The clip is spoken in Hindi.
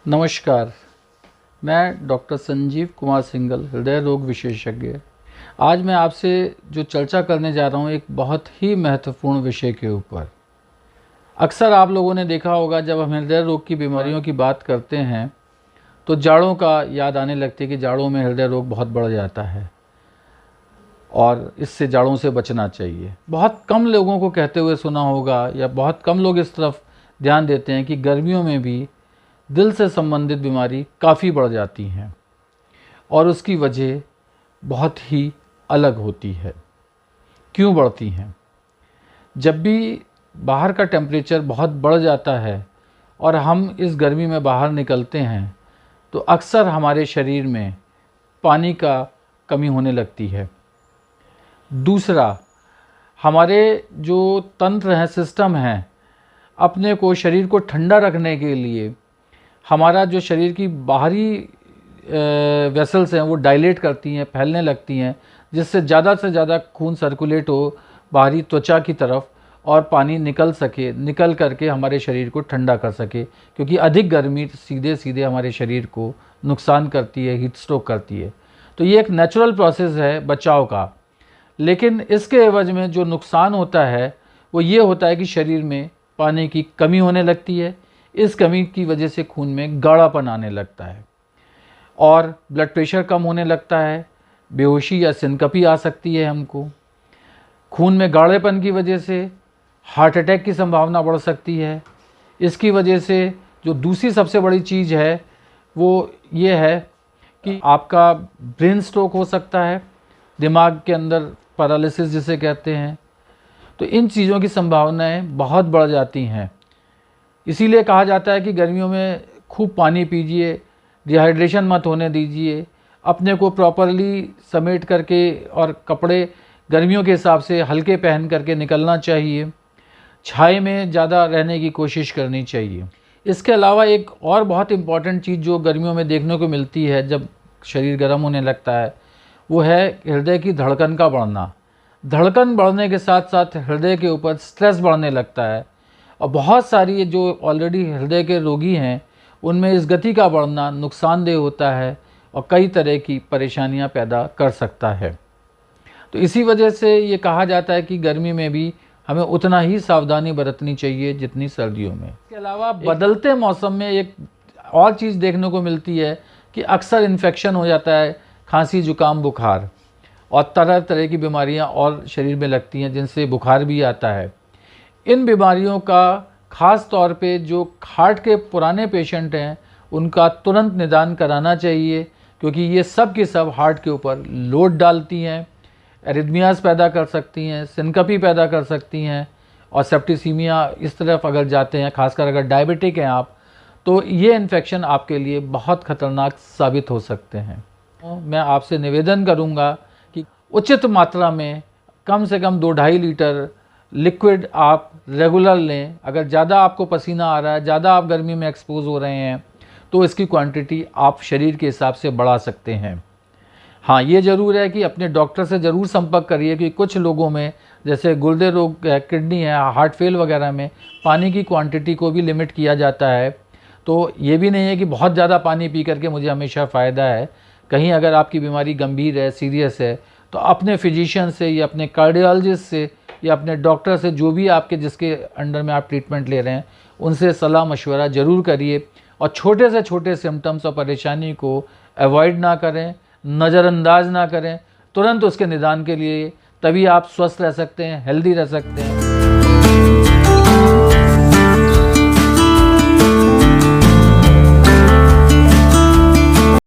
नमस्कार, मैं डॉक्टर संजीव कुमार सिंघल, हृदय रोग विशेषज्ञ। आज मैं आपसे जो चर्चा करने जा रहा हूँ एक बहुत ही महत्वपूर्ण विषय के ऊपर। अक्सर आप लोगों ने देखा होगा जब हम हृदय रोग की बीमारियों की बात करते हैं तो जाड़ों का याद आने लगती है कि जाड़ों में हृदय रोग बहुत बढ़ जाता है और इससे जाड़ों से बचना चाहिए। बहुत कम लोगों को कहते हुए सुना होगा या बहुत कम लोग इस तरफ ध्यान देते हैं कि गर्मियों में भी दिल से संबंधित बीमारी काफ़ी बढ़ जाती हैं और उसकी वजह बहुत ही अलग होती है। क्यों बढ़ती हैं? जब भी बाहर का टेम्परेचर बहुत बढ़ जाता है और हम इस गर्मी में बाहर निकलते हैं तो अक्सर हमारे शरीर में पानी का कमी होने लगती है। दूसरा, हमारे जो तंत्र हैं, सिस्टम हैं, अपने को शरीर को ठंडा रखने के लिए हमारा जो शरीर की बाहरी वेसल्स हैं वो डायलेट करती हैं, फैलने लगती हैं, जिससे ज़्यादा से ज़्यादा खून सर्कुलेट हो बाहरी त्वचा की तरफ और पानी निकल करके हमारे शरीर को ठंडा कर सके, क्योंकि अधिक गर्मी सीधे सीधे हमारे शरीर को नुकसान करती है, हीट स्ट्रोक करती है। तो ये एक नेचुरल प्रोसेस है बचाव का। लेकिन इसके एवज में जो नुकसान होता है वो ये होता है कि शरीर में पानी की कमी होने लगती है। इस कमी की वजह से खून में गाढ़ापन आने लगता है और ब्लड प्रेशर कम होने लगता है, बेहोशी या सिनकपी आ सकती है हमको। खून में गाढ़ेपन की वजह से हार्ट अटैक की संभावना बढ़ सकती है। इसकी वजह से जो दूसरी सबसे बड़ी चीज़ है वो ये है कि आपका ब्रेन स्ट्रोक हो सकता है, दिमाग के अंदर पैरालिसिस जिसे कहते हैं। तो इन चीज़ों की संभावनाएं बहुत बढ़ जाती हैं। इसीलिए कहा जाता है कि गर्मियों में खूब पानी पीजिए, डिहाइड्रेशन मत होने दीजिए, अपने को प्रॉपरली समेट करके और कपड़े गर्मियों के हिसाब से हल्के पहन करके निकलना चाहिए। छाए में ज़्यादा रहने की कोशिश करनी चाहिए। इसके अलावा एक और बहुत इम्पॉर्टेंट चीज़ जो गर्मियों में देखने को मिलती है जब शरीर गर्म होने लगता है वो है हृदय की धड़कन का बढ़ना। धड़कन बढ़ने के साथ साथ हृदय के ऊपर स्ट्रेस बढ़ने लगता है और बहुत सारी जो ऑलरेडी हृदय के रोगी हैं उनमें इस गति का बढ़ना नुकसानदेह होता है और कई तरह की परेशानियां पैदा कर सकता है। तो इसी वजह से ये कहा जाता है कि गर्मी में भी हमें उतना ही सावधानी बरतनी चाहिए जितनी सर्दियों में। इसके अलावा बदलते मौसम में एक और चीज़ देखने को मिलती है कि अक्सर इन्फेक्शन हो जाता है, खांसी, जुकाम, बुखार और तरह तरह की बीमारियां और शरीर में लगती हैं जिनसे बुखार भी आता है। इन बीमारियों का ख़ास तौर पे जो हार्ट के पुराने पेशेंट हैं उनका तुरंत निदान कराना चाहिए, क्योंकि ये सब की सब हार्ट के ऊपर लोड डालती हैं, एरिथमियाज़ पैदा कर सकती हैं, सिनकपी पैदा कर सकती हैं और सेप्टिसीमिया इस तरफ अगर जाते हैं, खासकर अगर डायबिटिक हैं आप, तो ये इन्फेक्शन आपके लिए बहुत ख़तरनाक साबित हो सकते हैं। मैं आपसे निवेदन करूँगा कि उचित मात्रा में कम से कम 2-2.5 लीटर लिक्विड आप रेगुलर लें। अगर ज़्यादा आपको पसीना आ रहा है, ज़्यादा आप गर्मी में एक्सपोज हो रहे हैं तो इसकी क्वांटिटी आप शरीर के हिसाब से बढ़ा सकते हैं। हाँ, ये ज़रूर है कि अपने डॉक्टर से ज़रूर संपर्क करिए कि कुछ लोगों में जैसे गुर्दे रोग है, किडनी है, हार्ट फेल वगैरह में पानी की क्वांटिटी को भी लिमिट किया जाता है। तो ये भी नहीं है कि बहुत ज़्यादा पानी पी करके मुझे हमेशा फ़ायदा है। कहीं अगर आपकी बीमारी गंभीर है, सीरियस है, तो अपने फिजिशियन से या अपने कार्डियोलॉजिस्ट से या अपने डॉक्टर से, जो भी आपके जिसके अंडर में आप ट्रीटमेंट ले रहे हैं, उनसे सलाह मशवरा ज़रूर करिए और छोटे से छोटे सिम्टम्स और परेशानी को अवॉइड ना करें, नज़रअंदाज ना करें। तुरंत उसके निदान के लिए, तभी आप स्वस्थ रह सकते हैं, हेल्दी रह सकते हैं।